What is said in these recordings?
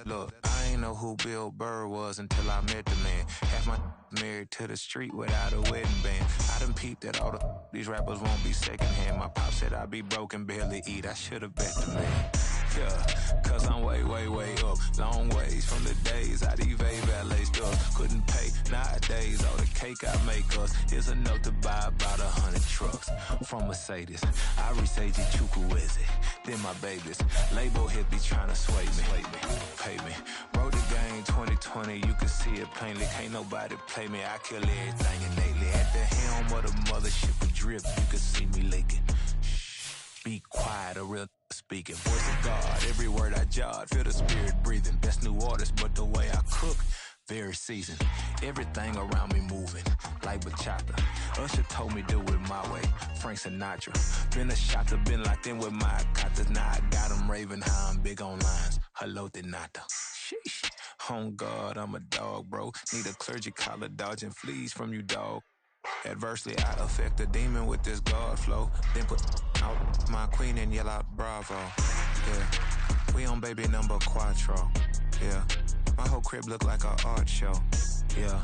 Look, I ain't know who Bill Burr was until I met the man. Half my married to the street without a wedding band. I done peeped that all these rappers won't be secondhand. My pop said I'd be broke and barely eat. I should've bet the man. Yeah, cause I'm way, way, way up. Long ways from the days I evade valet stuff. Couldn't pay nowadays. All the cake I make us is enough to buy about 100 trucks. From Mercedes, I resage Chukwueze. Then my babies, label hit be trying to sway me. Pay me. Wrote the game 2020, you can see it plainly. Can't nobody play me. I kill everything innately. At the helm of the mothership of drip, you can see me leaking. Be quiet, a real speaking. Voice of God, every word I jot. Feel the spirit breathing. Best new artist, but the way I cook, very seasoned. Everything around me moving, like bachata. Usher told me do it my way. Frank Sinatra. Been a shotter, been locked in with my katas. Now I got them raving how I'm big on lines. Hello, Denata. Sheesh. On God, I'm a dog, bro. Need a clergy collar, dodging fleas from you, dog. Adversely, I affect the demon with this God flow. Then put out my queen and yell out bravo. Yeah, we on baby number quattro. Yeah, my whole crib look like a art show. Yeah,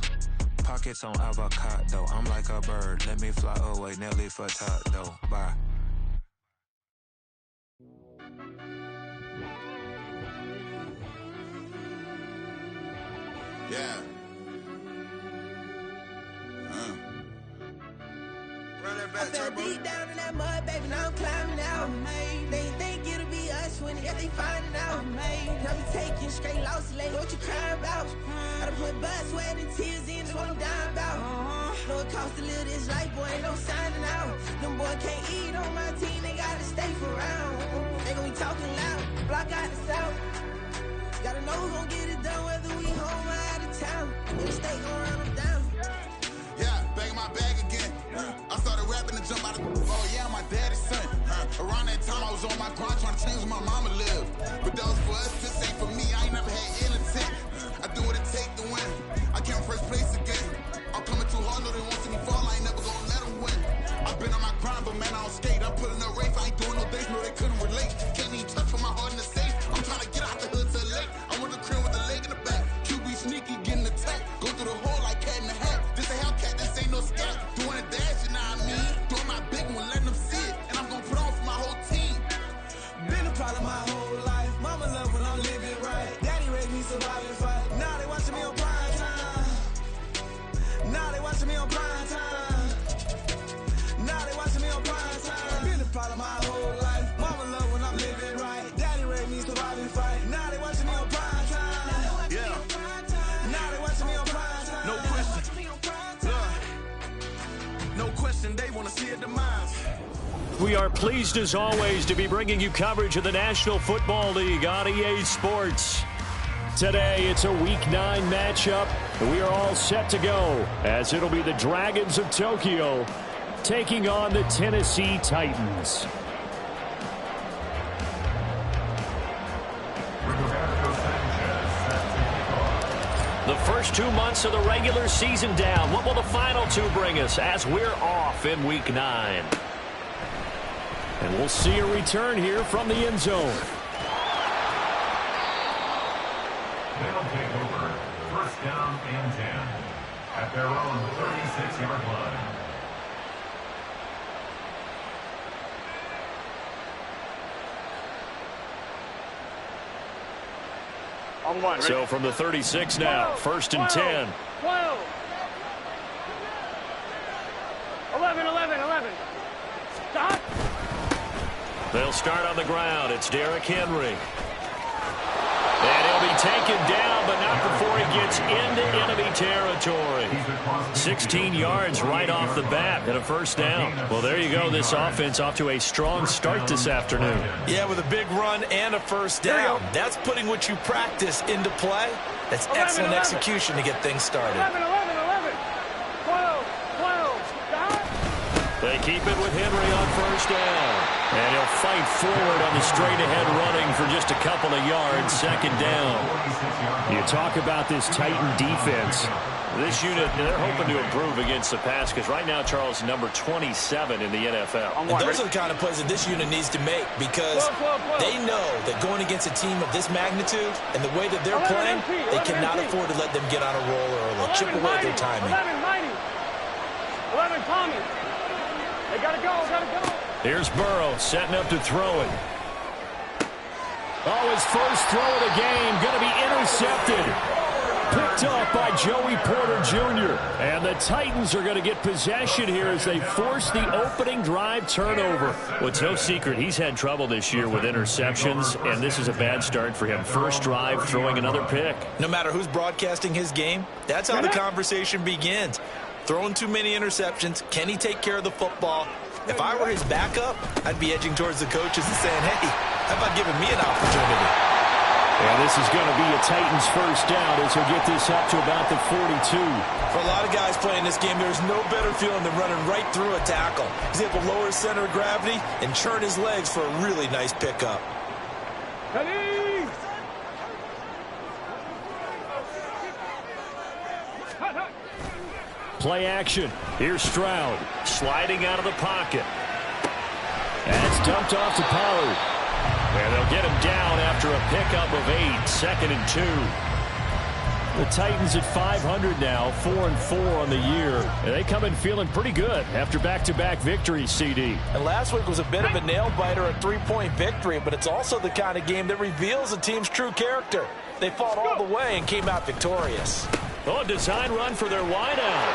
pockets on avocado. I'm like a bird. Let me fly away, Nelly Furtado. Bye. Yeah. I fell deep down in that mud, baby, now I'm climbing out. They think it'll be us when they finding out. Now we taking straight losses, like what you crying about? I done put blood, sweat, and tears in, that's what I'm dying about. Know it costs to live this life, boy, ain't no signing out. Them boy can't eat on my team, they gotta stay for round. They gon' be talking loud, block out the south. Gotta know who gon' get it done, whether we home or out of town. In the state gon' run them down. Yeah, back in my bag again. I started rapping to jump out of oh yeah, I'm my daddy's son. Around that time I was on my grind trying to change where my mama lived. But that was for us, this ain't for me. I ain't never had ill intent. I do what it take to win. I came first place again. I'm coming too hard, no they won't see me fall. I ain't never gonna let them win. I've been on my grind, but man I don't skate. I'm putting up race, I ain't doing no days, no they couldn't relate. Can't even touch for my heart in the safe. I'm trying to get out the hood to the lake. I want the crib with the leg in the back. QB sneaky, getting attacked. Go through the hole like cat in the hat. This a Hellcat, this ain't no scat. Doing a dash, you know what I mean? Doing my big one, letting them see it. And I'm gonna put on for my whole team. Been a problem my whole life. Mama love when I'm living right. Daddy raised me survive and fight. Now they watching me on prime time. Now they watching me on prime time. Now they watching me on prime time. Been a problem my whole life. Mama love when I'm living right. Daddy raised me survive and fight. Now they watching me on prime time. Yeah. Now they watching me on prime time. No question. No question, they wanna see a demise. We are pleased as always to be bringing you coverage of the National Football League on EA Sports. Today it's a Week 9 matchup. We are all set to go as it'll be the Dragons of Tokyo taking on the Tennessee Titans. The first 2 months of the regular season down. What will the final 2 bring us as we're off in Week 9? And we'll see a return here from the end zone. They'll take over. First down and 10 at their own 36-yard line. So from the 36 now, 1st and 10. 12. 11. Stop. They'll start on the ground. It's Derrick Henry. And he'll be taken down, but not before he gets into enemy territory. 16 yards right off the bat and a first down. Well, there you go. This offense off to a strong start this afternoon. Yeah, with a big run and a first down. That's putting what you practice into play. That's excellent execution to get things started. 11. 12. Stop. They keep it with Henry on first down. And he'll fight forward on the straight-ahead running for just a couple of yards, second down. You talk about this Titan defense. This unit, they're hoping to improve against the pass because right now, Charles, number 27 in the NFL. And those are the kind of plays that this unit needs to make because they know that going against a team of this magnitude and the way that they're playing, they cannot afford to let them get on a roll early, chip away at their timing. 11, Tommy. They gotta go. Here's Burrow setting up to throw it. Oh, his first throw of the game going to be intercepted. Picked off by Joey Porter Jr. And the Titans are going to get possession here as they force the opening drive turnover. Well, it's no secret he's had trouble this year with interceptions, and this is a bad start for him. First drive, throwing another pick. No matter who's broadcasting his game, that's how the conversation begins. Throwing too many interceptions. Can he take care of the football? If I were his backup, I'd be edging towards the coaches and saying, hey, how about giving me an opportunity? Yeah, this is going to be a Titans first down as he'll get this up to about the 42. For a lot of guys playing this game, there's no better feeling than running right through a tackle. He's able to lower his center of gravity and churn his legs for a really nice pickup. Play action. Here's Stroud sliding out of the pocket. That's dumped off to Pollard. And they'll get him down after a pickup of 8, 2nd and 2. The Titans at 500 now, 4-4 on the year. And they come in feeling pretty good after back-to-back victories, CD. And last week was a bit of a nail-biter, a 3-point victory, but it's also the kind of game that reveals a team's true character. They fought all the way and came out victorious. Oh, design run for their wideout.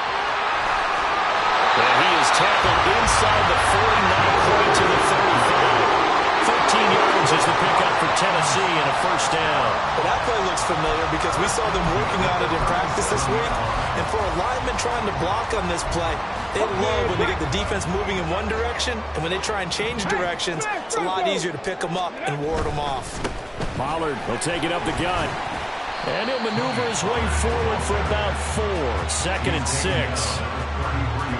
And he is tackled inside the 49 point to the 35. 13 yards is the pickup for Tennessee and a first down. Well, that play looks familiar because we saw them working on it in practice this week. And for a lineman trying to block on this play, they love when they get the defense moving in one direction, and when they try and change directions, it's a lot easier to pick them up and ward them off. Pollard will take it up the gun. And he'll maneuver his way forward for about 4, 2nd and 6.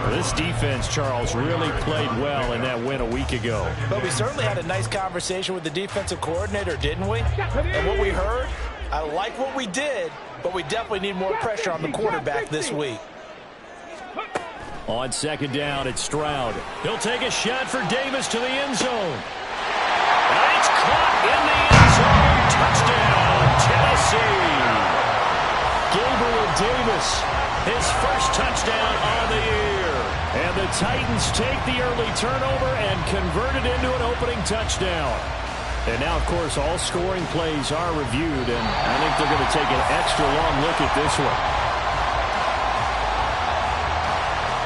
This defense, Charles, really played well in that win a week ago. But we certainly had a nice conversation with the defensive coordinator, didn't we? And what we heard, I like what we did, but we definitely need more pressure on the quarterback this week. On 2nd down, it's Stroud. He'll take a shot for Davis to the end zone. And it's caught in the end zone. Touchdown, Tennessee. Gabriel Davis, his first touchdown on the year. And the Titans take the early turnover and convert it into an opening touchdown. And now, of course, all scoring plays are reviewed, and I think they're going to take an extra long look at this one.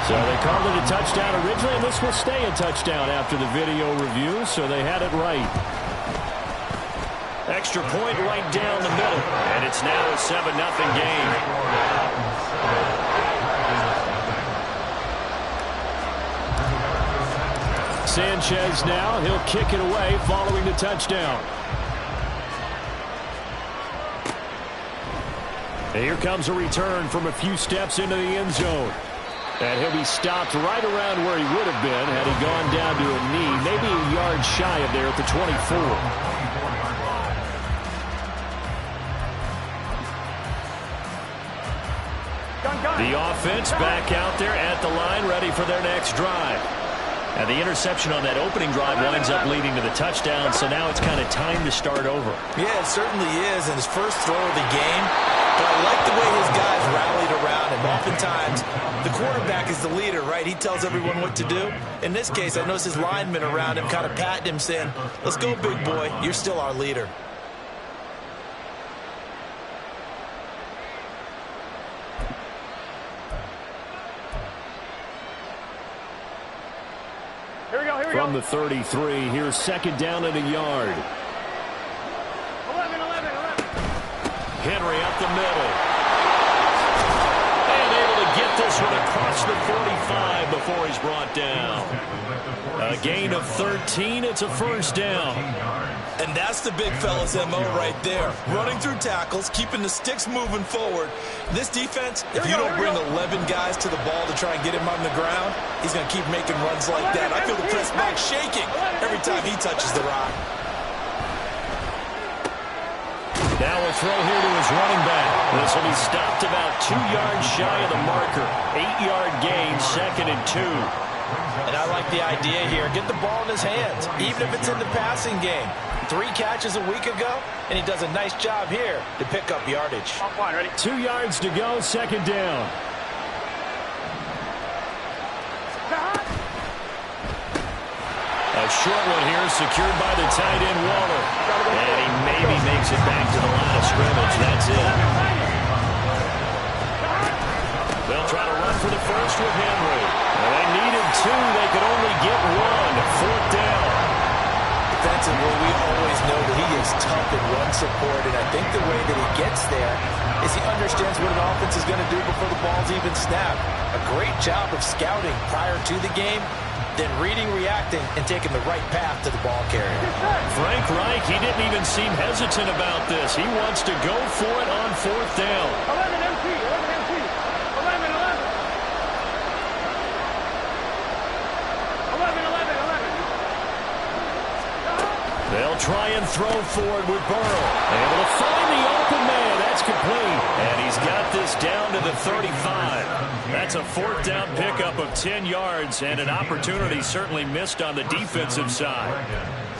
So they called it a touchdown originally, and this will stay a touchdown after the video review, so they had it right. Extra point right down the middle, and it's now a 7-0 game. Sanchez now, he'll kick it away following the touchdown. And here comes a return from a few steps into the end zone. And he'll be stopped right around where he would have been had he gone down to a knee, maybe a yard shy of there at the 24. The offense back out there at the line, ready for their next drive. And the interception on that opening drive winds up leading to the touchdown, so now it's kind of time to start over. Yeah, it certainly is, and his first throw of the game. But I like the way his guys rallied around him. Oftentimes, the quarterback is the leader, right? He tells everyone what to do. In this case, I noticed his linemen around him kind of patting him, saying, let's go, big boy. You're still our leader. From the 33, here's 2nd down and a yard. 11. Henry up the middle. And able to get this one across the 45 before he's brought down. A gain of 13. It's a first down. And that's the big fella's MO right there. Running through tackles, keeping the sticks moving forward. This defense, if you don't bring 11 guys to the ball to try and get him on the ground, he's going to keep making runs like that. I feel the press box shaking every time he touches the rock. Now a throw here to his running back. This will be stopped about 2 yards shy of the marker. 8-yard gain, 2nd and 2. And I like the idea here. Get the ball in his hands, even if it's in the passing game. 3 catches a week ago, and he does a nice job here to pick up yardage. 2 yards to go, 2nd down. A short one here, secured by the tight end, Waller. And he maybe makes it back to the line of scrimmage. That's it. They'll try to run for the first with Henry. Well, they needed 2. They could only get 1. 4th down. Defensively, we always know that he is tough in run support, and I think the way that he gets there is he understands what an offense is going to do before the ball's even snapped. A great job of scouting prior to the game, then reading, reacting, and taking the right path to the ball carrier. Frank Reich, he didn't even seem hesitant about this. He wants to go for it on 4th down. 11 MT, 11 MT, 11, 11. 11. They'll try and throw forward with Burrow. Able to find the open man. That's complete. And he's got this down to the 35. That's a 4th down pickup of 10 yards and an opportunity certainly missed on the defensive side.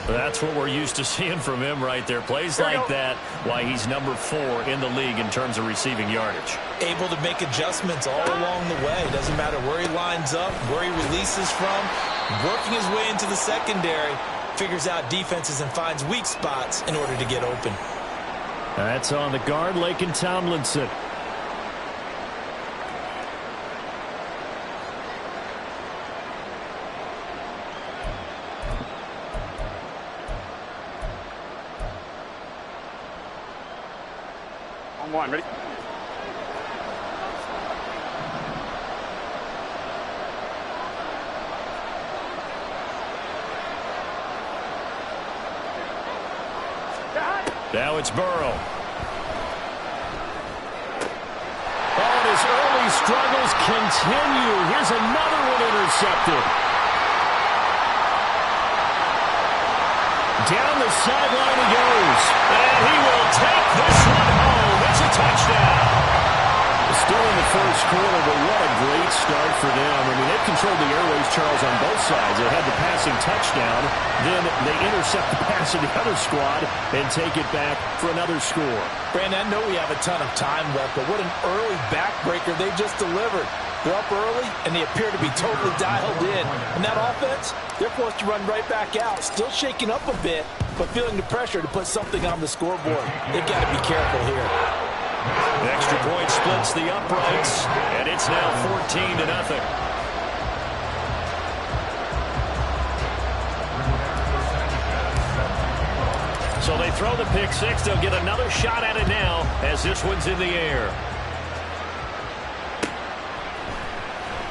That's what we're used to seeing from him right there. Plays like that, why he's number 4 in the league in terms of receiving yardage. Able to make adjustments all along the way. Doesn't matter where he lines up, where he releases from. Working his way into the secondary. Figures out defenses and finds weak spots in order to get open. That's on the guard, Laken Tomlinson. On 1, ready? Now it's Burrow. Oh, and his early struggles continue. Here's another one intercepted. Down the sideline he goes. And he will take this one home. It's a touchdown. Still in the first quarter, but what a great start for them. I mean, they've controlled the airways, Charles, on both sides. They had the passing touchdown. Then they intercept the pass of the other squad and take it back for another score. Brandon, I know we have a ton of time left, but what an early backbreaker they just delivered. They're up early, and they appear to be totally dialed in. And that offense, they're forced to run right back out. Still shaking up a bit, but feeling the pressure to put something on the scoreboard. They've got to be careful here. The extra point splits the uprights, and it's now 14-0. So they throw the pick 6. They'll get another shot at it now as this one's in the air.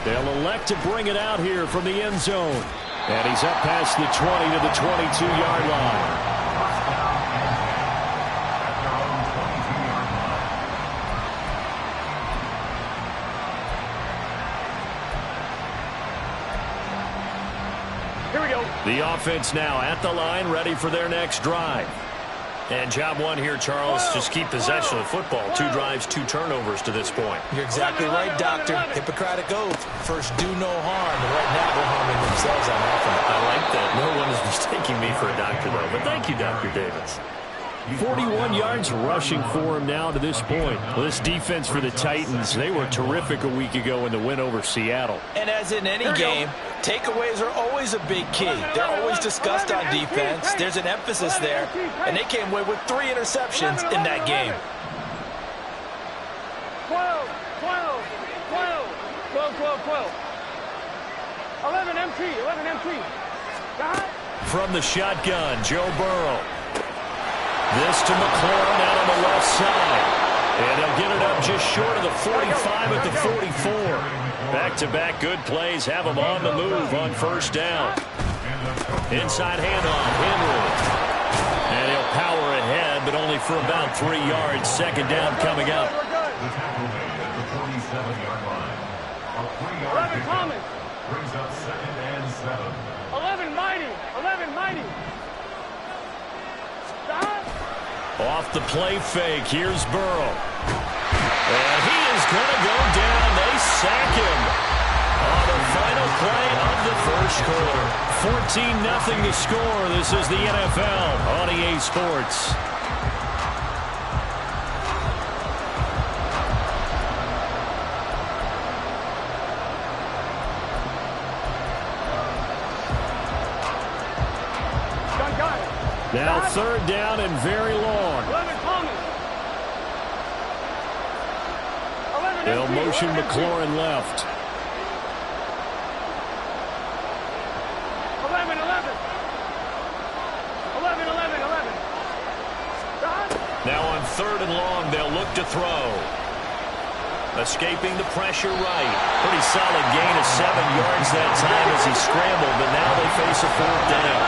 They'll elect to bring it out here from the end zone. And he's up past the 20 to the 22-yard line. The offense now at the line, ready for their next drive. And job one here, Charles, just keep possession of the football. 2 drives, 2 turnovers to this point. You're exactly right, Doctor. Hippocratic oath. First, do no harm. And right now, they're harming themselves on offense. I like that. No one is mistaking me for a doctor, though. But thank you, Dr. Davis. 41 yards rushing for him now to this point. Well, this defense for the Titans, they were terrific a week ago in the win over Seattle. And as in any game, takeaways are always a big key. They're always discussed on defense. There's an emphasis there, and they came away with 3 interceptions in that game. 12, 12, 12, 12, 12, 12. 11 MT, 11 MT. From the shotgun, Joe Burrow. This to McLaurin out on the left side. And they'll get it up just short of the 45 at the 44. Back-to-back good plays have them on the move on first down. Inside handoff, Henry. And he'll power ahead, but only for about 3 yards. Second down coming up. The tackle made at the 47-yard line. A 3-yard pickup brings up 2nd and 7. 11 mighty. 11 mighty. Stop. Off the play fake, here's Burrow. And he is going to go down. They sack him on the final play of the first quarter. 14-0 to score. This is the NFL on EA Sports. Now third down and very long. They'll motion McLaurin left. 11. Now on third and long, they'll look to throw. Escaping the pressure right. Pretty solid gain of 7 yards that time as he scrambled, but now they face a fourth down.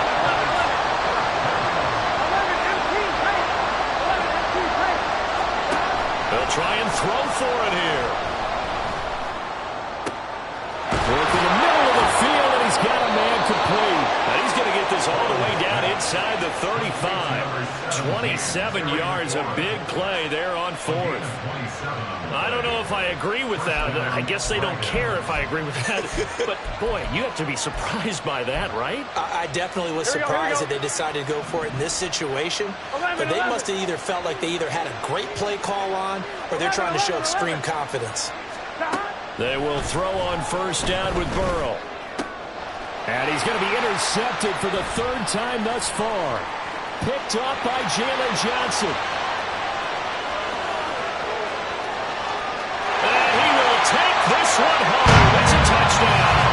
They'll try and throw for it here. Work in the middle of the field, and he's got a man complete. And he's going to get this all the way down inside the 35. 27 yards, a big play there on fourth. I don't know if I agree with that. I guess they don't care if I agree with that. But, boy, you have to be surprised by that, right? I definitely was surprised that they decided to go for it in this situation. But they must have either felt like they either had a great play call on or they're trying to show extreme confidence. They will throw on first down with Burrow. And he's going to be intercepted for the third time thus far. Picked up by Jalen Johnson. And he will take this one home. It's a touchdown.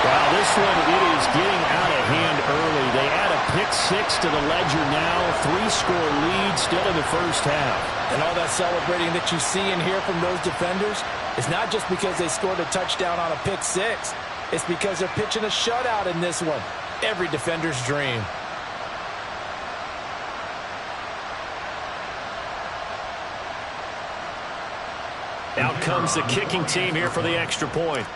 Wow, this one, it is getting out of hand early. They add a pick six to the ledger now. 3-score lead still in the first half. And all that celebrating that you see and hear from those defenders is not just because they scored a touchdown on a pick six. It's because they're pitching a shutout in this one. Every defender's dream. Out comes the kicking team here for the extra point.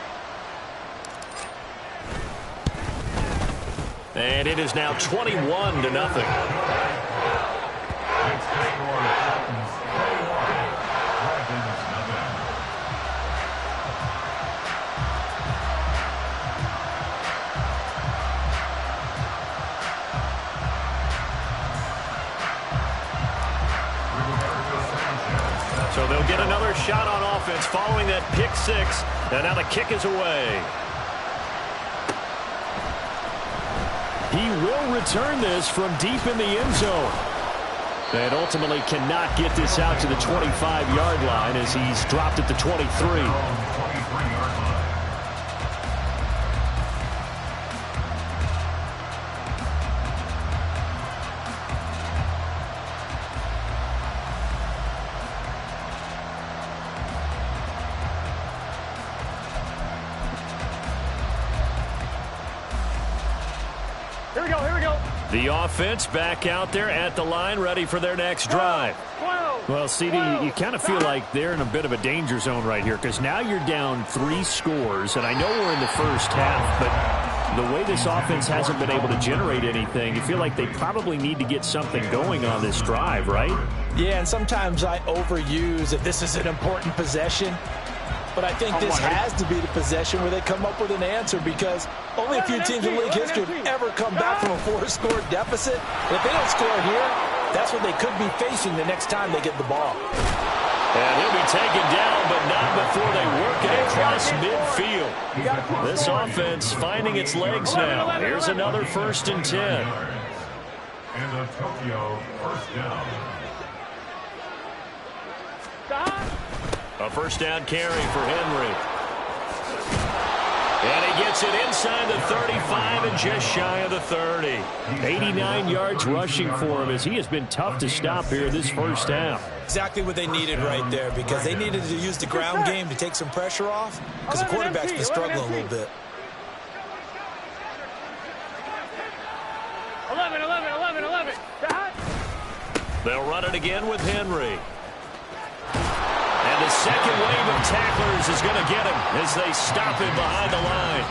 And it is now 21-0. So they'll get another shot on offense following that pick six. And now the kick is away. He will return this from deep in the end zone. And ultimately cannot get this out to the 25-yard line as he's dropped at the 23. The offense back out there at the line, ready for their next drive. Well, CD, you kind of feel like they're in a bit of a danger zone right here because now you're down 3 scores, and I know we're in the first half, but the way this offense hasn't been able to generate anything, you feel like they probably need to get something going on this drive, right? Yeah, and sometimes I overuse that this is an important possession. But I think this has to be the possession where they come up with an answer because only a few teams in league history have ever come back from a 4-score deficit. And if they don't score here, that's what they could be facing the next time they get the ball. And he'll be taken down, but not before they work it across midfield. This offense finding its legs now. Here's another 1st and 10. And a Tokyo first down. A first down carry for Henry. And he he gets it inside the 35 and just shy of the 30. 89 yards rushing for him as he has been tough to stop here this first half. Exactly what they needed right there, because they needed to use the ground game to take some pressure off, because the quarterback's been struggling a little bit. 11. They'll run it again with Henry. And the second wave of tacklers is going to get him as they stop him behind the line.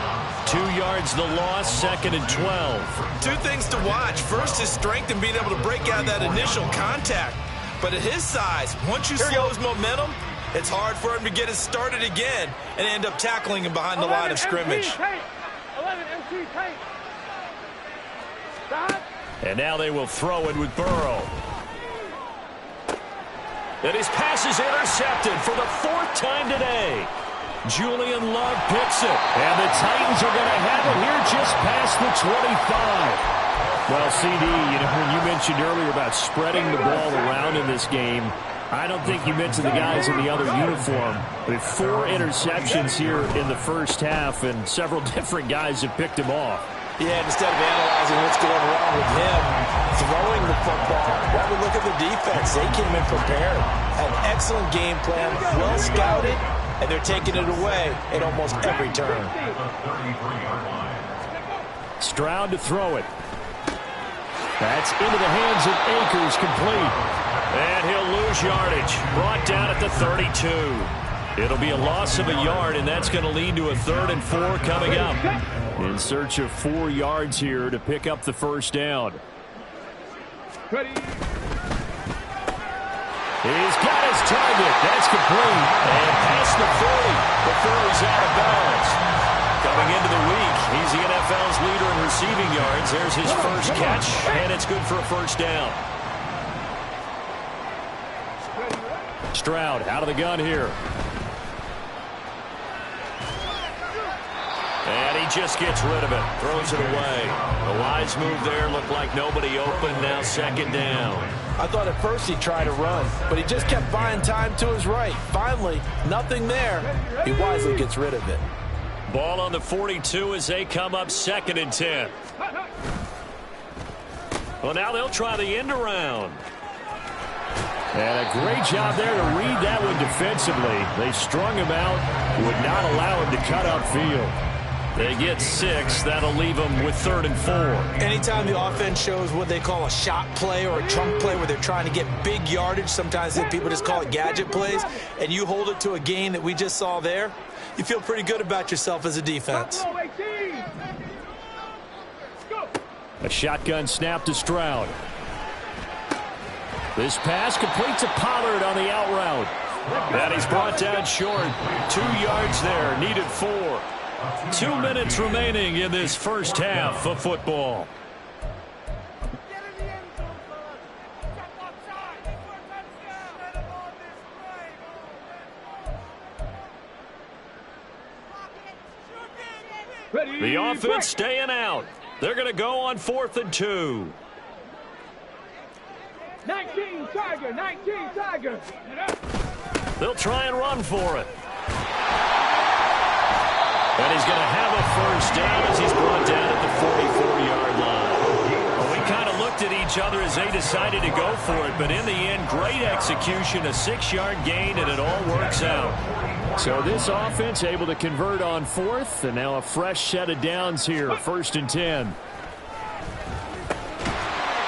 2 yards the loss, 2nd and 12. Two things to watch. First, his strength and being able to break out that initial contact. But at his size, once you slow his momentum, it's hard for him to get it started again and end up tackling him behind the line of scrimmage. 11 MT tank. And now they will throw it with Burrow. And his pass is intercepted for the 4th time today. Julian Love picks it. And the Titans are going to have it here just past the 25. Well, CD, when you mentioned earlier about spreading the ball around in this game, I don't think you mentioned the guys in the other uniform. With 4 interceptions here in the first half, and several different guys have picked him off. Yeah, instead of analyzing what's going wrong with him throwing the football, why we look at the defense? They came in prepared, had an excellent game plan, well scouted, and they're taking it away at almost every turn. Stroud to throw it. That's into the hands of Akers, complete. And he'll lose yardage. Brought down at the 32. It'll be a loss of a yard, and that's going to lead to a 3rd and 4 coming up. In search of 4 yards here to pick up the first down. Ready. He's got his target. That's complete. And past the 40 before he's out of bounds. Coming into the week, he's the NFL's leader in receiving yards. There's his first catch, and it's good for a first down. Stroud out of the gun here. And he just gets rid of it. Throws it away. A wise move there. Looked like nobody open. Now 2nd down. I thought at first he'd try to run, but he just kept buying time to his right. Finally, nothing there. He wisely gets rid of it. Ball on the 42 as they come up 2nd and 10. Well, now they'll try the end around. And a great job there to read that one defensively. They strung him out, would not allow him to cut upfield. They get 6. That'll leave them with 3rd and 4. Anytime the offense shows what they call a shot play or a chunk play where they're trying to get big yardage, sometimes people just call it gadget plays, and you hold it to a gain that we just saw there, you feel pretty good about yourself as a defense. A shotgun snap to Stroud. This pass complete to Pollard on the out route. And he's brought down short. 2 yards there, needed 4. 2 minutes remaining in this first half of football. The offense staying out. They're going to go on 4th and 2. 19 Tiger. They'll try and run for it. And he's going to have a first down as he's brought down at the 44-yard line. Well, we kind of looked at each other as they decided to go for it, but in the end, great execution, a 6-yard gain, and it all works out. So this offense able to convert on 4th, and now a fresh set of downs here, 1st and 10.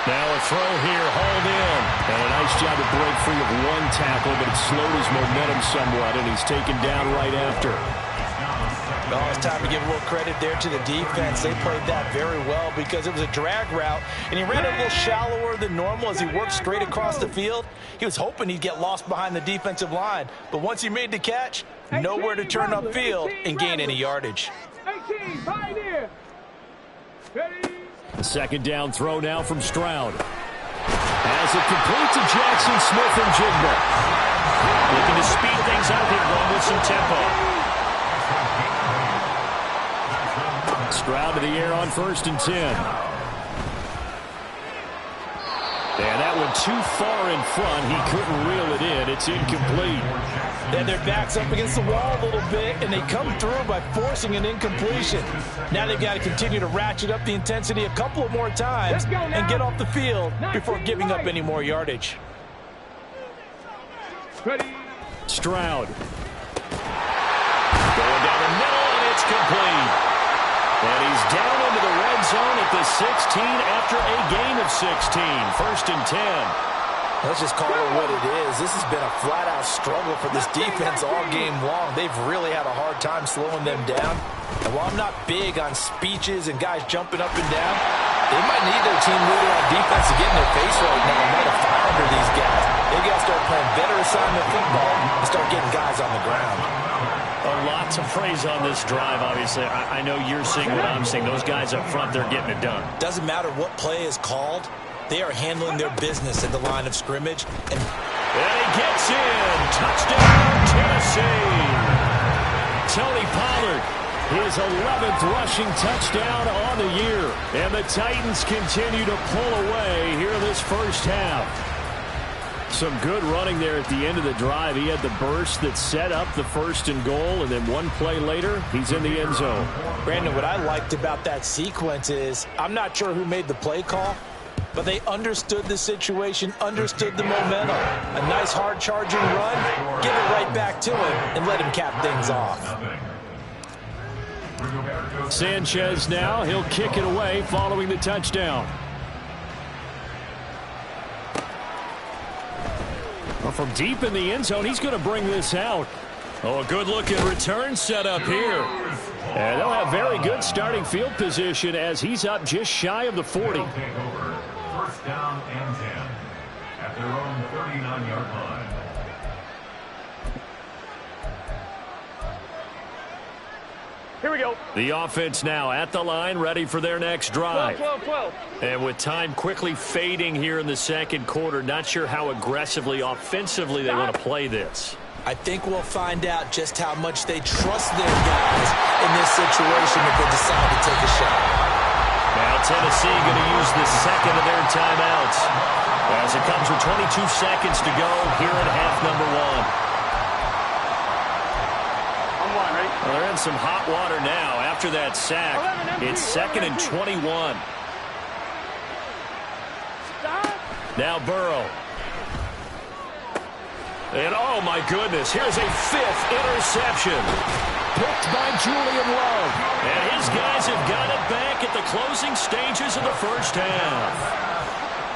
Now a throw here, hauled in. And a nice job to break free of 1 tackle, but it slowed his momentum somewhat, and he's taken down right after. Oh, it's time to give a little credit there to the defense. They played that very well because it was a drag route, and he ran a little shallower than normal as he worked straight across the field. He was hoping he'd get lost behind the defensive line, but once he made the catch, nowhere to turn upfield and gain any yardage. 18 Pioneer. The 2nd down throw now from Stroud. As it complete to Jackson Smith-Njigba. Looking to speed things up here, going with some tempo. Stroud to the air on 1st and 10. And that one too far in front. He couldn't reel it in. It's incomplete. And their back's up against the wall a little bit, and they come through by forcing an incompletion. Now they've got to continue to ratchet up the intensity a couple of more times and get off the field before giving up any more yardage. Ready. Stroud. Going down the middle, and it's complete. And he's down into the red zone at the 16 after a gain of 16. 1st and 10. Let's just call it what it is. This has been a flat-out struggle for this defense all game long. They've really had a hard time slowing them down. And while I'm not big on speeches and guys jumping up and down, they might need their team leader on defense to get in their face right now and light a fire under these guys. They got to start playing better assignment football and start getting guys on the ground. A lot to praise on this drive, obviously. I know you're seeing what I'm seeing. Those guys up front, they're getting it done. Doesn't matter what play is called. They are handling their business at the line of scrimmage. And he gets in. Touchdown, Tennessee. Tony Pollard, his 11th rushing touchdown on the year. And the Titans continue to pull away here this first half. Some good running there at the end of the drive. He had the burst that set up the 1st and goal, and then one play later, he's in the end zone. Brandon, what I liked about that sequence is I'm not sure who made the play call, but they understood the situation, understood the momentum. A nice hard-charging run, give it right back to him, and let him cap things off. Sanchez now, he'll kick it away following the touchdown. Well, from deep in the end zone, he's going to bring this out. Oh, a good-looking return set up here. And they'll have very good starting field position as he's up just shy of the 40. 1st down and 10 at their own 39-yard line. Here we go. The offense now at the line, ready for their next drive. 12. And with time quickly fading here in the second quarter, not sure how aggressively, offensively they want to play this. I think we'll find out just how much they trust their guys in this situation if they decide to take a shot. Now Tennessee going to use the second of their timeouts as it comes with 22 seconds to go here in half number 1. Well, they're in some hot water now after that sack. It's 2nd and 21. Now Burrow. And oh my goodness, here's a 5th interception. Picked by Julian Love. And his guys have got it back at the closing stages of the first half.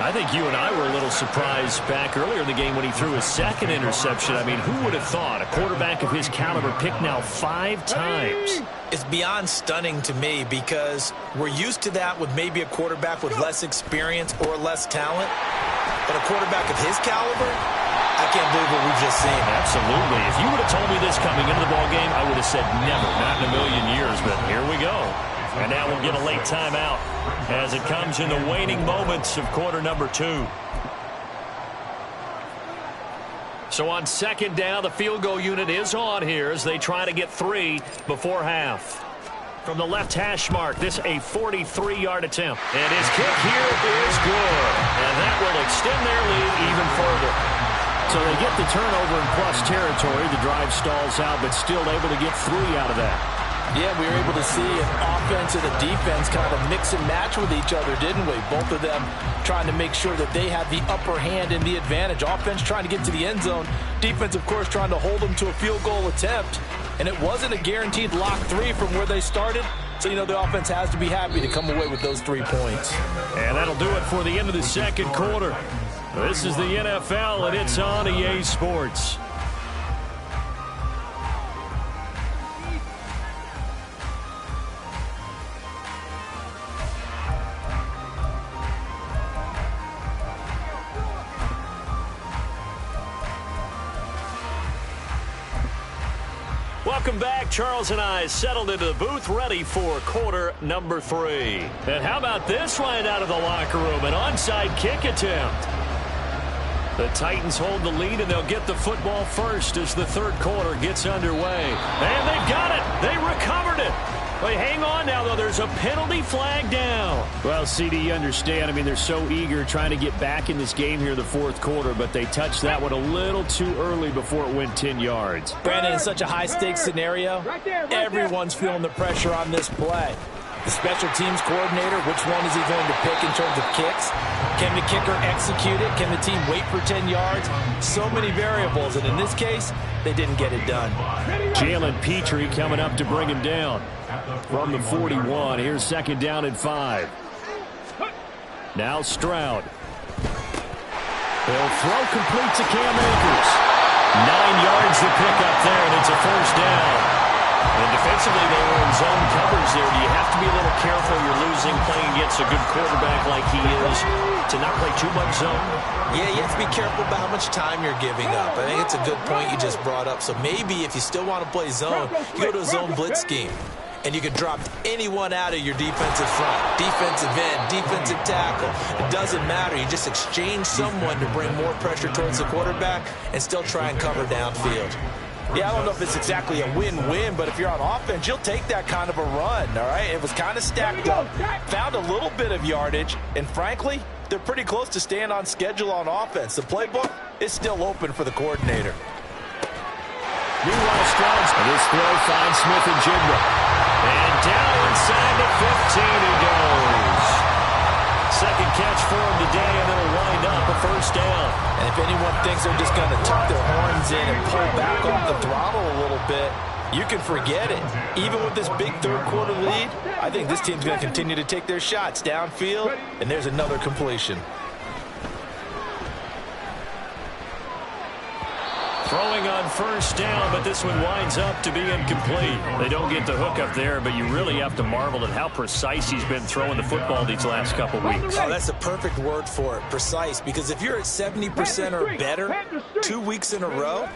I think you and I were a little surprised back earlier in the game when he threw his 2nd interception. I mean, who would have thought a quarterback of his caliber picked now 5 times? It's beyond stunning to me because we're used to that with maybe a quarterback with less experience or less talent. But a quarterback of his caliber, I can't believe what we've just seen. Absolutely. If you would have told me this coming into the ballgame, I would have said never, not in a million years. But here we go. And now we'll get a late timeout as it comes in the waning moments of quarter number 2. So on 2nd down, the field goal unit is on here as they try to get 3 before half. From the left hash mark, this a 43-yard attempt. And his kick here is good. And that will extend their lead even further. So they get the turnover in plus territory. The drive stalls out, but still able to get 3 out of that. Yeah, we were able to see an offense and a defense kind of mix and match with each other, didn't we? Both of them trying to make sure that they have the upper hand and the advantage. Offense trying to get to the end zone. Defense, of course, trying to hold them to a field goal attempt. And it wasn't a guaranteed lock 3 from where they started. So, you know, the offense has to be happy to come away with those 3 points. And that'll do it for the end of the second quarter. This is the NFL, and it's on EA Sports. Welcome back. Charles and I settled into the booth, ready for quarter number 3. And how about this right out of the locker room? An onside kick attempt. The Titans hold the lead, and they'll get the football first as the third quarter gets underway. And they've got it. They recovered it. Well, hang on now, though. There's a penalty flag down. Well, CD, you understand. I mean, they're so eager trying to get back in this game here in the fourth quarter, but they touched that one a little too early before it went 10 yards. Brandon, in such a high-stakes scenario, everyone's feeling the pressure on this play. The special teams coordinator, which one is he going to pick in terms of kicks? Can the kicker execute it? Can the team wait for 10 yards? So many variables, and in this case, they didn't get it done. Jalen Petrie coming up to bring him down from the 41. Here's second down and 5. Now Stroud. He'll throw complete to Cam Akers. 9 yards to pick up there, and it's a first down. And defensively, they were in zone covers there. Do you have to be a little careful? You're losing playing against a good quarterback like he is to not play too much zone? Yeah, you have to be careful about how much time you're giving up. I think it's a good point you just brought up. So maybe if you still want to play zone, you go to a zone blitz scheme. And you can drop anyone out of your defensive front, defensive end, defensive tackle. It doesn't matter. You just exchange someone to bring more pressure towards the quarterback and still try and cover downfield. Yeah, I don't know if it's exactly a win-win, but if you're on offense, you'll take that kind of a run, all right? It was kind of stacked up, found a little bit of yardage, and frankly, they're pretty close to staying on schedule on offense. The playbook is still open for the coordinator. Meanwhile, Stroud's this throw finds Smith-Njigba. And down inside the 15 he goes. Second catch for him today, and it'll wind up a first down. And if anyone thinks they're just going to tuck their horns in and pull back off the throttle a little bit, you can forget it. Even with this big third-quarter lead, I think this team's going to continue to take their shots downfield, and there's another completion. Throwing on first down, but this one winds up to be incomplete. They don't get the hook up there, but you really have to marvel at how precise he's been throwing the football these last couple weeks. Oh, that's the perfect word for it, precise, because if you're at 70% or better 2 weeks in a row,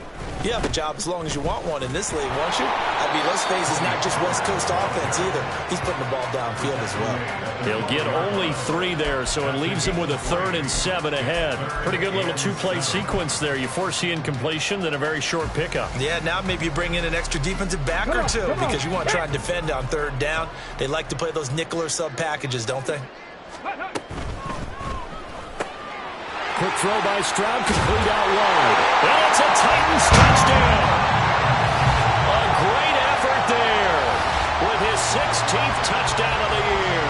you have a job as long as you want one in this league, won't you? I mean, let's face it, it's not just West Coast offense either. He's putting the ball downfield as well. He'll get only 3 there, so it leaves him with a 3rd and 7 ahead. Pretty good little 2-play sequence there. You force the incompletion, then a very short pickup. Yeah, now maybe you bring in an extra defensive back or two because you want to try and defend on 3rd down. They like to play those nickel or sub packages, don't they? Quick throw by Stroud, complete out wide. And it's a Titans touchdown. A great effort there with his 16th touchdown of the year.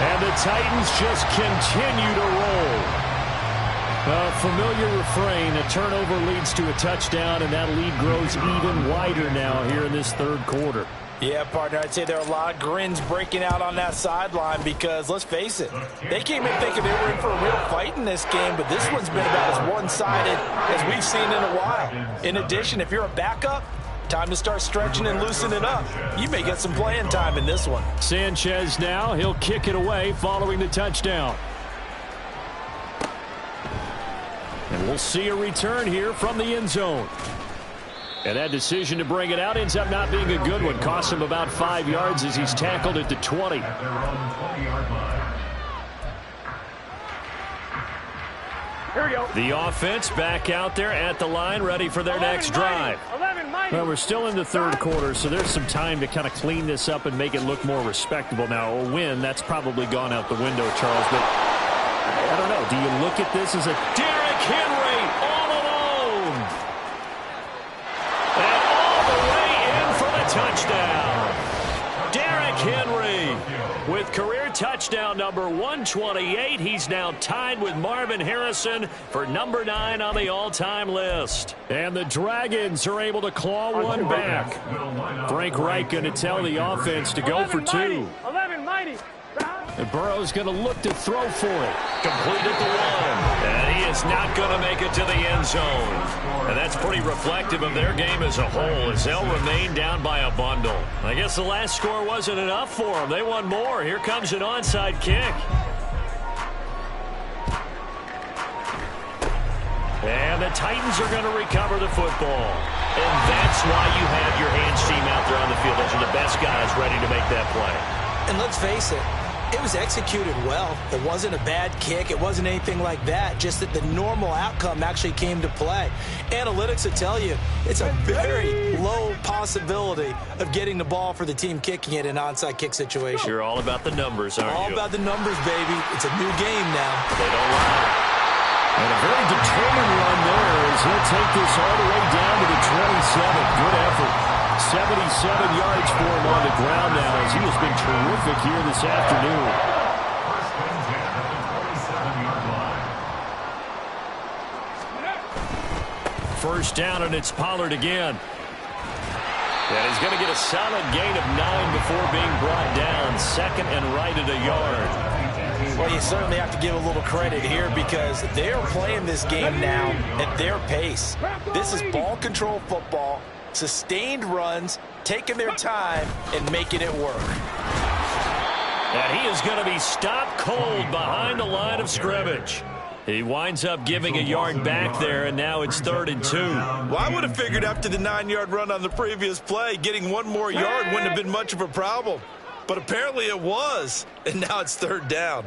And the Titans just continue to roll. A familiar refrain, a turnover leads to a touchdown, and that lead grows even wider now here in this third quarter. Yeah, partner, I'd say there are a lot of grins breaking out on that sideline because, let's face it, they came in thinking they were in for a real fight in this game, but this one's been about as one-sided as we've seen in a while. In addition, if you're a backup, time to start stretching and loosening up. You may get some playing time in this one. Sanchez now, he'll kick it away following the touchdown. And we'll see a return here from the end zone. And that decision to bring it out ends up not being a good one. Costs him about 5 yards as he's tackled at the 20. Here we go. The offense back out there at the line, ready for their next drive. Well, we're still in the third quarter, so there's some time to kind of clean this up and make it look more respectable. Now, a win, that's probably gone out the window, Charles, but I don't know. Do you look at this as a Derrick Henry all alone? And all the way in for the touchdown. Derrick Henry with career touchdown number 128. He's now tied with Marvin Harrison for number 9 on the all-time list. And the Dragons are able to claw one back. Frank Reich going to tell the offense to go for 2. 11 mighty. And Burrow's going to look to throw for it. Completed the 1. And he is not going to make it to the end zone. And that's pretty reflective of their game as a whole as they'll remain down by a bundle. I guess the last score wasn't enough for them. They want more. Here comes an onside kick. And the Titans are going to recover the football. And that's why you have your hands team out there on the field. Those are the best guys ready to make that play. And let's face it, It was executed well. It wasn't a bad kick. It wasn't anything like that. Just that the normal outcome actually came to play. Analytics will tell you it's a very low possibility of getting the ball for the team kicking it in an onside kick situation. You're all about the numbers, aren't you? All about the numbers, baby. It's a new game now. They don't lie. And a very determined run there as he'll take this all the way down to the 27. Good effort. 77 yards for him on the ground now as he has been terrific here this afternoon. First down, and it's Pollard again. And he's going to get a solid gain of 9 before being brought down. Second and right at a yard. Well, you certainly have to give a little credit here because they're playing this game now at their pace. This is ball control football, sustained runs, taking their time, and making it work. And he is going to be stopped cold behind the line of scrimmage. He winds up giving a yard back there, and now it's 3rd and 2. Well, I would have figured after the 9-yard run on the previous play, getting one more yard wouldn't have been much of a problem. But apparently it was, and now it's 3rd down.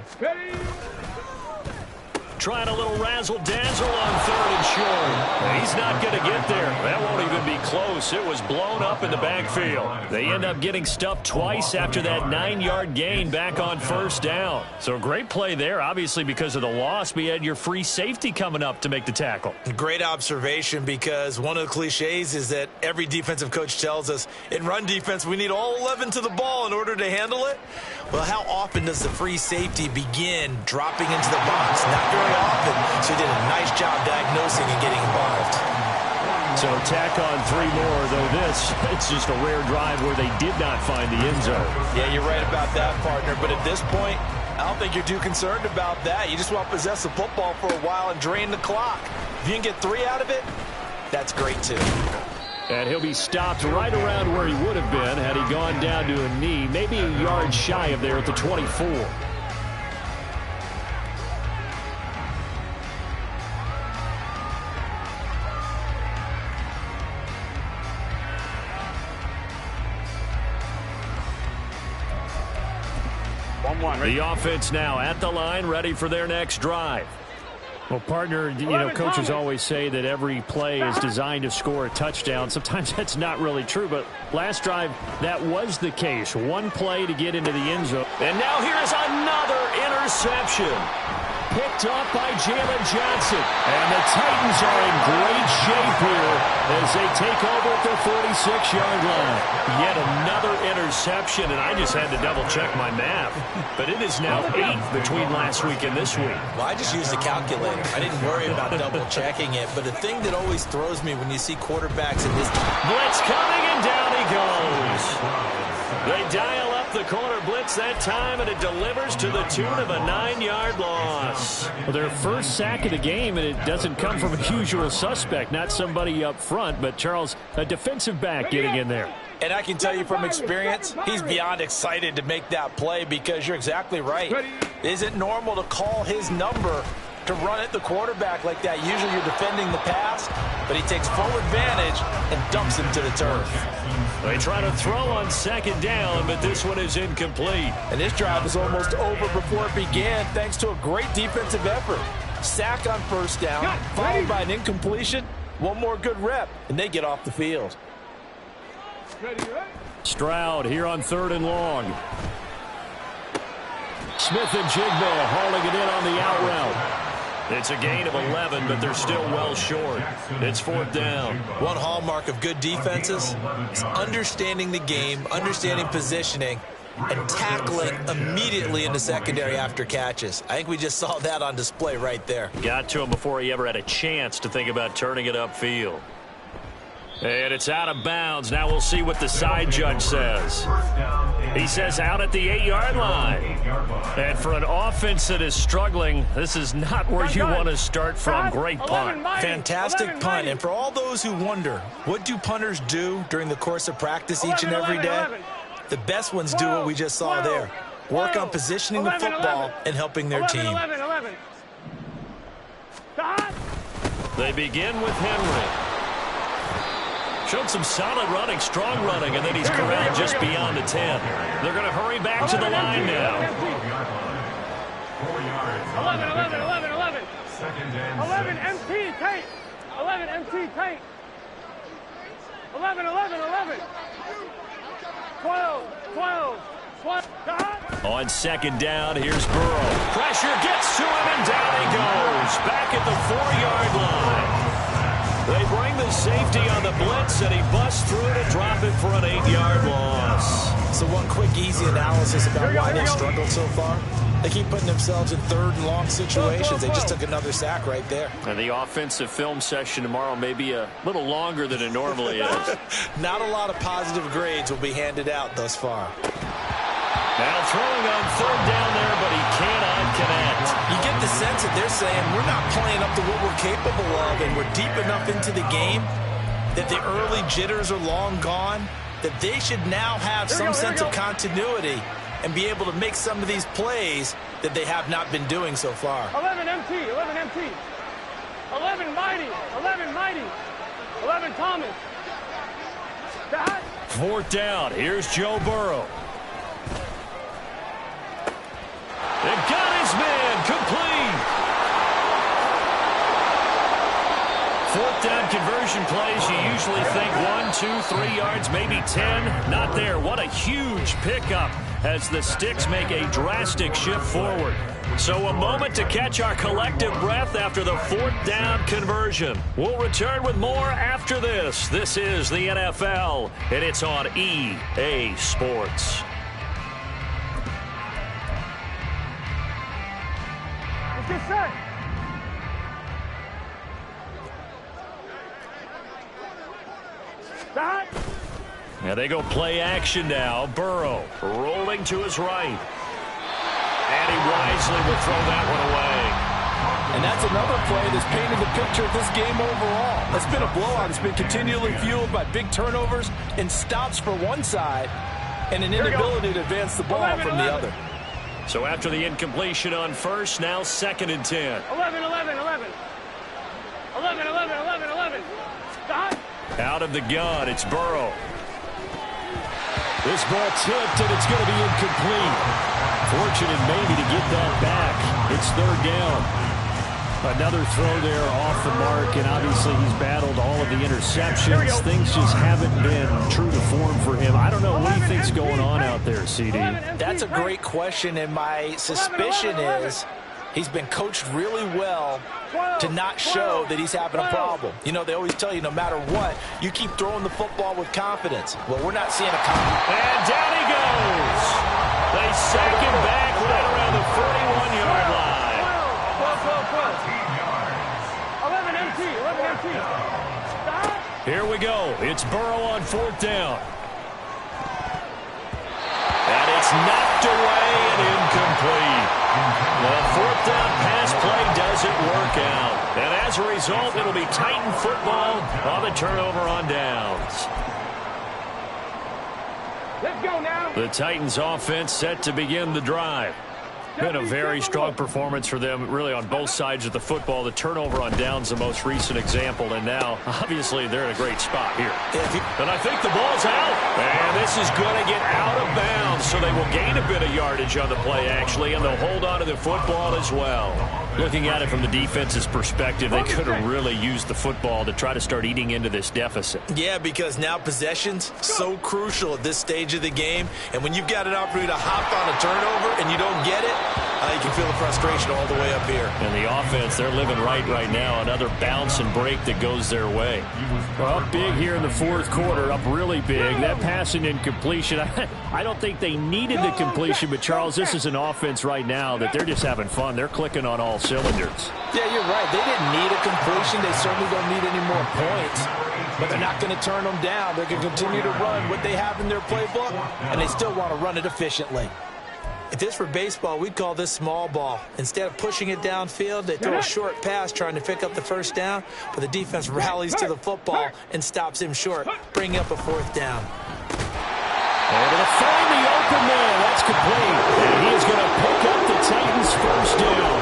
Trying a little razzle-dazzle on 3rd and short. And he's not going to get there. That won't even be close. It was blown up in the backfield. They end up getting stuffed twice after that 9-yard gain back on 1st down. So a great play there, obviously because of the loss. But you had your free safety coming up to make the tackle. Great observation because one of the cliches is that every defensive coach tells us in run defense we need all 11 to the ball in order to handle it. Well, how often does the free safety begin dropping into the box? Not very often, so he did a nice job diagnosing and getting involved. So tack on 3 more, though it's just a rare drive where they did not find the end zone. Yeah, you're right about that, partner, but at this point, I don't think you're too concerned about that. You just want to possess the football for a while and drain the clock. If you can get 3 out of it, that's great too. And he'll be stopped right around where he would have been had he gone down to a knee, maybe a yard shy of there at the 24. The offense now at the line, ready for their next drive. Well, partner, coaches always say that every play is designed to score a touchdown. Sometimes that's not really true, but last drive, that was the case. One play to get into the end zone. And now here's another interception. Picked off by Jalen Johnson. And the Titans are in great shape here as they take over at their 46-yard line. Yet another interception, and I just had to double-check my math. But it is now 8 between last week and this week. Well, I just used a calculator. I didn't worry about double-checking it. But the thing that always throws me when you see quarterbacks in this... Blitz coming, and down he goes. They dial up the corner blitz that time, and it delivers to the tune of a 9-yard loss. Well, their first sack of the game, and it doesn't come from a usual suspect, not somebody up front, but Charles, a defensive back getting in there. And I can tell you from experience, he's beyond excited to make that play because you're exactly right. It isn't normal to call his number to run at the quarterback like that. Usually you're defending the pass, but he takes full advantage and dumps him to the turf. They try to throw on 2nd down, but this one is incomplete. And this drive was almost over before it began thanks to a great defensive effort. Sack on 1st down, followed by an incompletion, one more good rep, and they get off the field. Stroud here on 3rd and long. Smith and Jigba hauling it in on the out route. It's a gain of 11, but they're still well short. It's 4th down. One hallmark of good defenses is understanding the game, understanding positioning, and tackling immediately in the secondary after catches. I think we just saw that on display right there. Got to him before he ever had a chance to think about turning it upfield. And it's out of bounds. Now we'll see what the side judge says. He says out at the 8-yard line. And for an offense that is struggling, this is not where you want to start from. Great punt. Fantastic punt. And for all those who wonder, what do punters do during the course of practice each and every day? The best ones do what we just saw there. Work on positioning the football and helping their team. They begin with Henry. Showed some solid running, strong running, and then he's corralled just beyond the 10. They're going to hurry back to the line now. 11. Second and 11 6. MT, tight. 11 MT, tight. 11. 12. On second down, here's Burrow. Pressure gets to him, and down he goes. Back at the 4-yard line. They bring the safety on the blitz, and he busts through to drop it for an 8-yard loss. So one quick, easy analysis about why they struggled so far. They keep putting themselves in third and long situations. They just took another sack right there. And the offensive film session tomorrow may be a little longer than it normally is. Not a lot of positive grades will be handed out thus far. Now throwing on third down there, but he cannot connect. You get the sense that they're saying we're not playing up to what we're capable of, and we're deep enough into the game that the early jitters are long gone, that they should now have some sense of continuity and be able to make some of these plays that they have not been doing so far. 11 MT. 11 mighty. 11 Thomas. Fourth down. Here's Joe Burrow. They've got his man complete. Fourth down conversion plays, you usually think 1, 2, 3 yards, maybe 10. Not there. What a huge pickup as the Sticks make a drastic shift forward. So a moment to catch our collective breath after the fourth down conversion. We'll return with more after this. This is the NFL, and it's on EA Sports. Get set. Now they go play action now. Burrow rolling to his right. And he wisely will throw that one away. And that's another play that's painted the picture of this game overall. It's been a blowout. It's been continually fueled by big turnovers and stops for one side and an inability to advance the ball from the other. So after the incompletion on first, now second and 10. 11. Out of the gun, it's Burrow. This ball tipped, and it's going to be incomplete. Fortunate maybe to get that back. It's third down. Another throw there off the mark, and obviously he's battled all of the interceptions. Things just haven't been true to form for him. I don't know what do you think's going on out there, CD. That's a great question, and my suspicion is he's been coached really well to not show that he's having a problem. You know, they always tell you no matter what, you keep throwing the football with confidence. Well, we're not seeing a confidence. And down he goes. They sack him back right around the 41-yard line. 11 MT. Here we go. It's Burrow on fourth down. And it's knocked away and incomplete. The fourth down pass play doesn't work out. And as a result, it'll be Titan football on the turnover on downs. Let's go now. The Titans offense set to begin the drive. Been a very strong performance for them, really, on both sides of the football. The turnover on downs, the most recent example, and now, obviously, they're in a great spot here. And I think the ball's out. And this is going to get out of bounds, so they will gain a bit of yardage on the play, actually, and they'll hold on to the football as well. Looking at it from the defense's perspective, they could have really used the football to try to start eating into this deficit. Yeah, because now possession's so crucial at this stage of the game, and when you've got an opportunity to hop on a turnover and you don't get it, you can feel the frustration all the way up here. And the offense, they're living right now. Another bounce and break that goes their way. Well, up big here in the fourth quarter, up really big. That passing incompletion, I don't think they needed the completion, but Charles, this is an offense right now that they're just having fun. They're clicking on all cylinders. Yeah, you're right. They didn't need a completion. They certainly don't need any more points. But they're not going to turn them down. They're going to continue to run what they have in their playbook, and they still want to run it efficiently. If this were baseball, we'd call this small ball. Instead of pushing it downfield, they throw a short pass trying to pick up the first down, but the defense rallies to the football and stops him short, bringing up a fourth down. Able to find the open man. That's complete. And he is going to pick up the Titans' first down.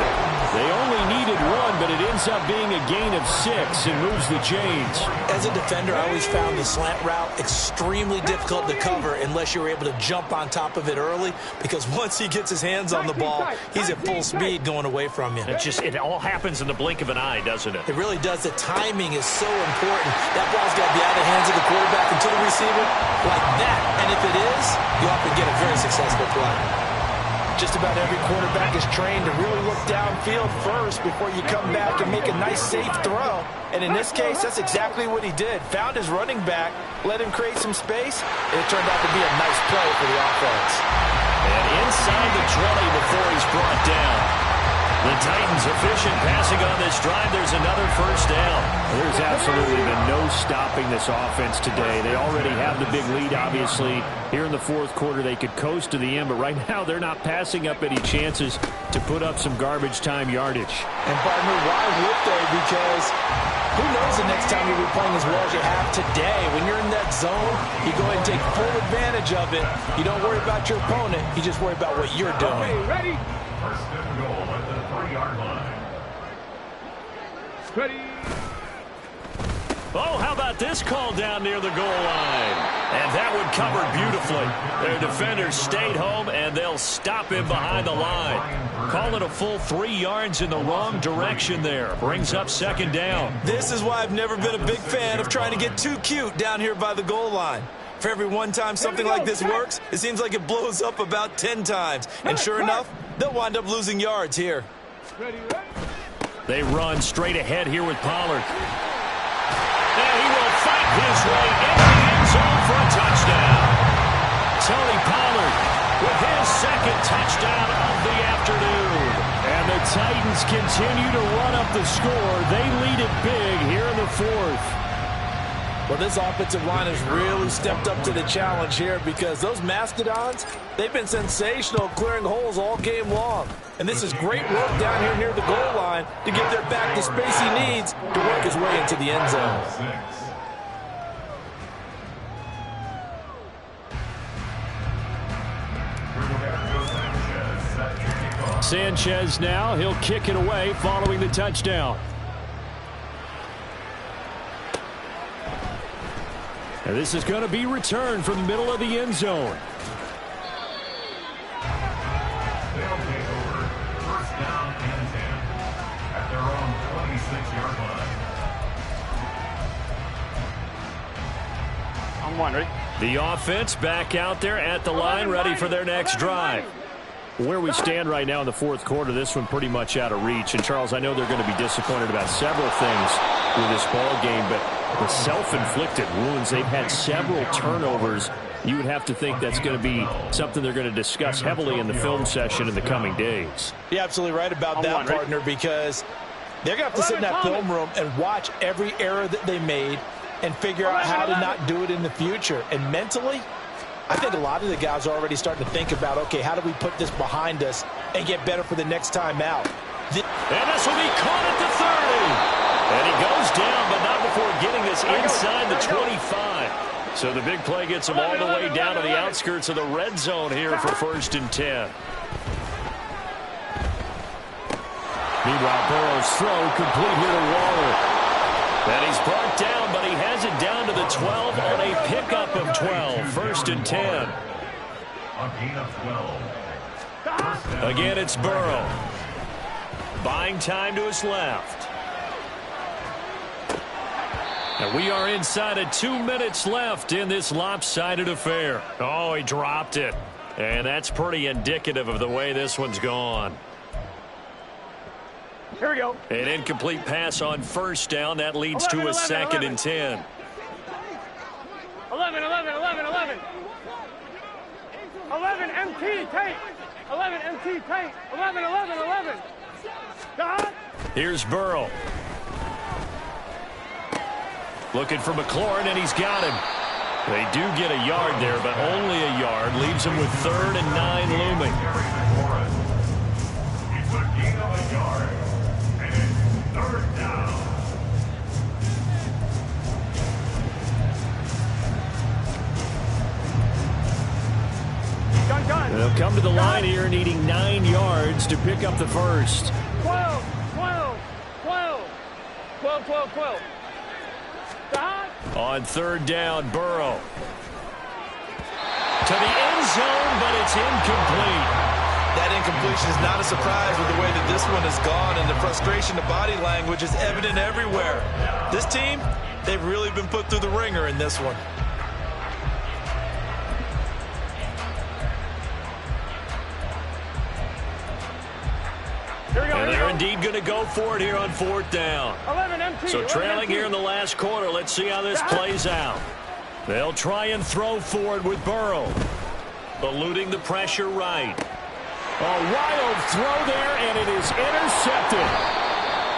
They only needed one, but but it ends up being a gain of 6 and moves the chains. As a defender, I always found the slant route extremely difficult to cover unless you were able to jump on top of it early, because once he gets his hands on the ball, he's at full speed going away from you. It all happens in the blink of an eye, doesn't it? It really does. The timing is so important. That ball's got to be out of the hands of the quarterback and to the receiver like that. And if it is, you often get a very successful play. Just about every quarterback is trained to really look downfield first before you come back and make a nice, safe throw. And in this case, that's exactly what he did. Found his running back, let him create some space, and it turned out to be a nice play for the offense. And inside the 20 before he's brought down. The Titans efficient passing on this drive. There's another first down. There's absolutely been no stopping this offense today. They already have the big lead, obviously. Here in the fourth quarter, they could coast to the end, but right now they're not passing up any chances to put up some garbage time yardage. And, partner, why would they? Because who knows the next time you'll be playing as well as you have today. When you're in that zone, you go ahead and take full advantage of it. You don't worry about your opponent. You just worry about what you're doing. Okay, ready? First and goal at the 3-yard line. Ready? Oh, how about this call down near the goal line? And that one covered beautifully. Their defenders stayed home, and they'll stop him behind the line. Call it a full 3 yards in the wrong direction there. Brings up second down. This is why I've never been a big fan of trying to get too cute down here by the goal line. For every one time something like this works, it seems like it blows up about 10 times. And sure enough, they'll wind up losing yards here. They run straight ahead here with Pollard. And he will fight his way into the end zone for a touchdown. Tony Pollard with his second touchdown of the afternoon. And the Titans continue to run up the score. They lead it big here in the fourth. Well, this offensive line has really stepped up to the challenge here, because those Mastodons, they've been sensational clearing holes all game long. And this is great work down here near the goal line to give their back the space he needs to work his way into the end zone. Sanchez now, he'll kick it away following the touchdown. And this is going to be returned from the middle of the end zone. They'll take over. First down and 10 at their own 26-yard line. I'm one, ready? The offense back out there at the line, ready for their next drive. Where we stand right now in the fourth quarter, this one pretty much out of reach. And, Charles, I know they're going to be disappointed about several things with this ball game, but the self-inflicted wounds, they've had several turnovers. You would have to think that's going to be something they're going to discuss heavily in the film session in the coming days. You're absolutely right about that, partner, because they're going to have to sit in that film room and watch every error that they made and figure out how to not do it in the future. And mentally, I think a lot of the guys are already starting to think about, okay, how do we put this behind us and get better for the next time out? And this will be caught at the 30. And he goes down, but not before getting this inside the 25. So the big play gets him all the way down to the outskirts of the red zone here for first and 10. Meanwhile, Burrow's throw complete here to Waller. And he's brought down, but he has it down to the 12 on a pickup of 12. First and 10. A gain of 12. Again, it's Burrow. Buying time to his left. And we are inside of 2 minutes left in this lopsided affair. Oh, he dropped it. And that's pretty indicative of the way this one's gone. Here we go. An incomplete pass on first down. That leads to a second and 10. 11, 11, 11, 11. 11, MT, tank. 11, MT, tank. 11, 11, 11. God. Here's Burrow. Looking for McLaurin, and he's got him. They do get a yard there, but only a yard. Leaves him with 3rd and 9 looming. It's a gain of a yard. And it's 3rd down. Done. They'll come to the line here needing 9 yards to pick up the first. 12, 12, 12. 12. On third down, Burrow. To the end zone, but it's incomplete. That incompletion is not a surprise with the way that this one has gone, and the frustration, the body language is evident everywhere. This team, they've really been put through the ringer in this one. And they're indeed going to go for it here on fourth down. 11 empty. So trailing here in the last quarter. Let's see how this plays out. They'll try and throw for it with Burrow. Eluding the pressure right. A wild throw there, and it is intercepted.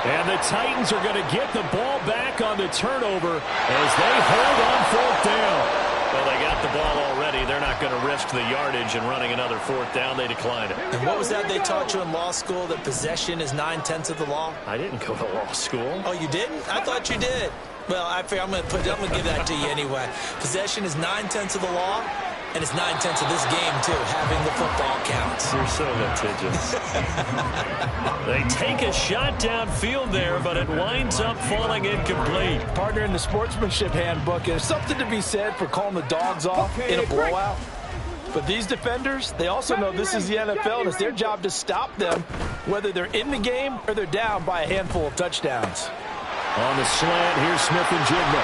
And the Titans are going to get the ball back on the turnover as they hold on fourth down. Well, they got the ball already. They're not going to risk the yardage and running another fourth down. They declined it. And what was that they taught you in law school, that possession is 9/10 of the law? I didn't go to law school. Oh, you didn't? I thought you did. Well, I figure I'm going to give that to you anyway. Possession is 9/10 of the law, and it's 9/10 of this game, too, having the football count. You're so litigious. They take a shot downfield there, but it winds up falling incomplete. Partner, in the sportsmanship handbook, there's something to be said for calling the dogs off in a blowout. But these defenders, they also know this is the NFL, and it's their job to stop them, whether they're in the game or they're down by a handful of touchdowns. On the slant, here's Smith-Njigba.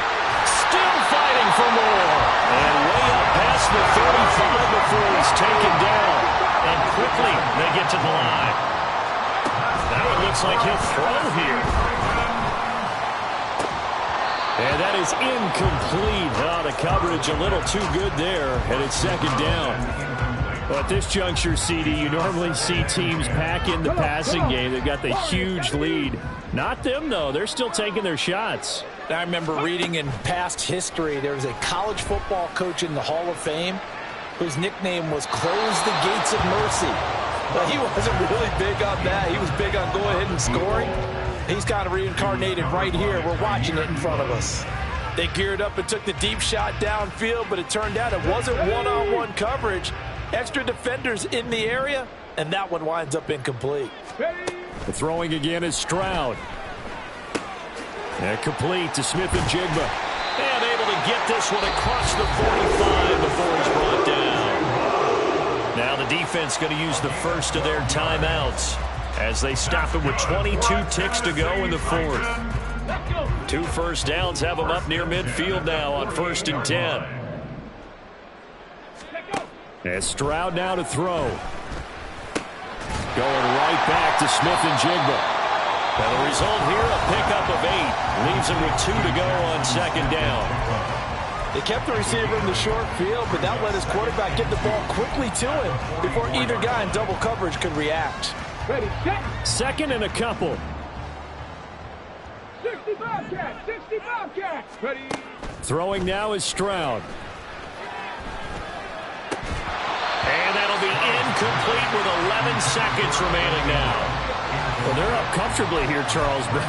Still fighting for more. And way up past the 35 before he's taken down. And quickly, they get to the line. Now it looks like he'll throw here. And that is incomplete. Oh, the coverage a little too good there, and it's second down. Well, at this juncture, CD, you normally see teams pack in the passing game. They've got the huge lead. Not them, though. They're still taking their shots. I remember reading in past history, there was a college football coach in the Hall of Fame whose nickname was Close the Gates of Mercy. But he wasn't really big on that. He was big on go ahead and scoring. He's kind of reincarnated right here. We're watching it in front of us. They geared up and took the deep shot downfield, but it turned out it wasn't one-on-one coverage. Extra defenders in the area, and that one winds up incomplete. The throwing again is Stroud. And complete to Smith-Njigba. And able to get this one across the 45 before he's brought down. Now the defense going to use the first of their timeouts as they stop it with 22 ticks to go in the fourth. 2 first downs have them up near midfield now on 1st and 10. And Stroud now to throw. Going right back to Smith-Njigba. And the result here, a pickup of 8. Leaves him with 2 to go on second down. They kept the receiver in the short field, but that let his quarterback get the ball quickly to him before either guy in double coverage could react. Ready, set. Second and a couple. 65 cat. Ready. Throwing now is Stroud. And that'll be incomplete with 11 seconds remaining now. Well, they're up comfortably here, Charles, but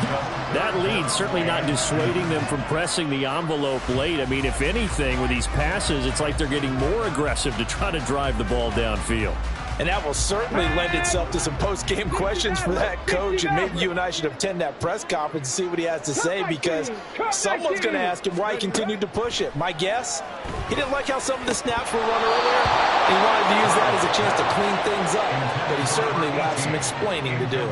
that lead certainly not dissuading them from pressing the envelope late. I mean, if anything, with these passes, it's like they're getting more aggressive to try to drive the ball downfield. And that will certainly lend itself to some post-game questions for that coach, and maybe you and I should attend that press conference and see what he has to say, because someone's going to ask him why he continued to push it. My guess, he didn't like how some of the snaps were run earlier. He wanted to use that as a chance to clean things up, but he certainly will have some explaining to do.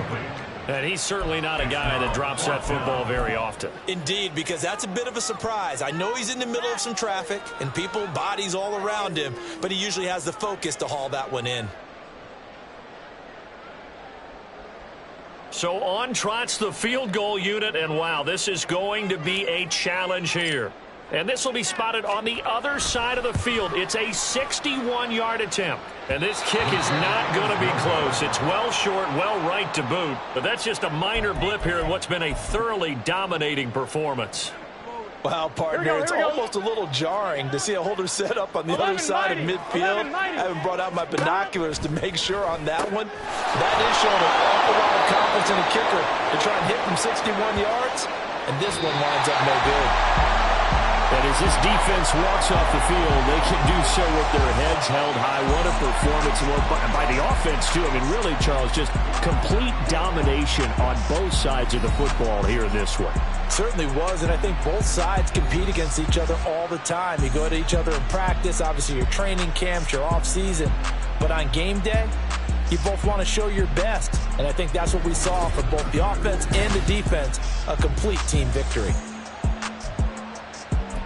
And he's certainly not a guy that drops that football very often. Indeed, because that's a bit of a surprise. I know he's in the middle of some traffic and people, bodies all around him, but he usually has the focus to haul that one in. So on trots the field goal unit, and wow, this is going to be a challenge here. And this will be spotted on the other side of the field. It's a 61-yard attempt. And this kick is not going to be close. It's well short, well right to boot. But that's just a minor blip here in what's been a thoroughly dominating performance. Wow, partner, it's almost a little jarring to see a holder set up on the other side of midfield. I haven't brought out my binoculars to make sure on that one. That is showing an awful lot of confidence in a kicker to try and hit from 61 yards. And this one winds up no good. And as this defense walks off the field, they can do so with their heads held high. What a performance by the offense, too. I mean, really, Charles, just complete domination on both sides of the football here in this one. Certainly was, and I think both sides compete against each other all the time. You go to each other in practice, obviously your training camps, your off-season. But on game day, you both want to show your best. And I think that's what we saw from both the offense and the defense, a complete team victory.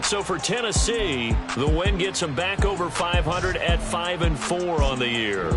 So for Tennessee, the win gets them back over 500 at 5-4 on the year.